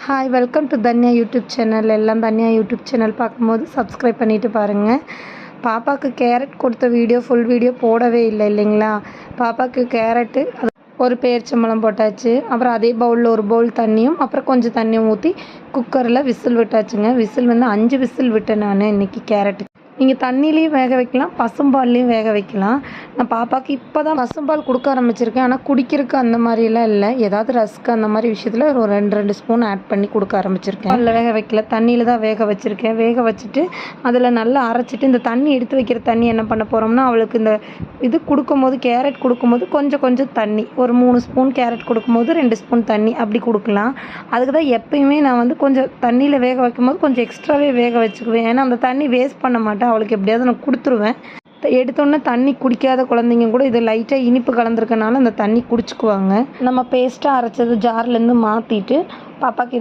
Hi welcome to Tanya YouTube channel. எல்லாம் Tanya YouTube channel பார்க்கும்போது subscribe பண்ணிவிட்டு பாருங்கள். பாப்பாவுக்கு கேரட் கொடுத்த ஃபுல் வீடியோ போடவே இல்லைங்களா? பாப்பாவுக்கு கேரட்டு ஒரு பேரிச்சம்பழம் போட்டாச்சு. அப்புறம் அதே பவுலில் ஒரு பவுல் தண்ணியும் அப்புறம் கொஞ்சம் தண்ணியும் ஊற்றி குக்கரில் விசில் விட்டாச்சுங்க. விசில் வந்து 5 விசில் விட்டேன் நான் இன்றைக்கி கேரட்டு. நீங்கள் தண்ணிலையும் வேக வைக்கலாம், பசும்பால்லையும் வேக வைக்கலாம். நான் பாப்பாவுக்கு இப்போ தான் பசும்பால் கொடுக்க ஆரம்பிச்சிருக்கேன். ஆனால் குடிக்கிறதுக்கு அந்த மாதிரிலாம் இல்லை. ஏதாவது ரஸ்க்கு அந்த மாதிரி விஷயத்தில் ஒரு 2 ஸ்பூன் ஆட் பண்ணி கொடுக்க ஆரம்பிச்சிருக்கேன். அதில் வேக வைக்கல, தண்ணியில் தான் வேக வச்சுருக்கேன். வேக வச்சுட்டு அதில் நல்லா அரைச்சிட்டு இந்த தண்ணி எடுத்து வைக்கிற தண்ணி என்ன பண்ண போகிறோம்னா, அவளுக்கு இந்த இது கொடுக்கும்போது கேரட் கொடுக்கும்போது கொஞ்சம் தண்ணி, ஒரு 3 ஸ்பூன் கேரட் கொடுக்கும்போது 2 ஸ்பூன் தண்ணி அப்படி கொடுக்கலாம். அதுக்கு தான் எப்பயுமே நான் வந்து கொஞ்சம் தண்ணியில் வேக வைக்கும்போது கொஞ்சம் எக்ஸ்ட்ராவே வேக வச்சுக்குவேன். ஏன்னா அந்த தண்ணி வேஸ்ட் பண்ண மாட்டேன். அவளுக்கு எப்படியாவது நான் கொடுத்துருவேன். எடுத்தோன்னே தண்ணி குடிக்காத குழந்தைங்க கூட இது லைட்டாக இனிப்பு கலந்துருக்கனால அந்த தண்ணி குடிச்சுக்குவாங்க. நம்ம பேஸ்ட்டாக அரைச்சது ஜார்லேருந்து மாற்றிட்டு பாப்பாவுக்கு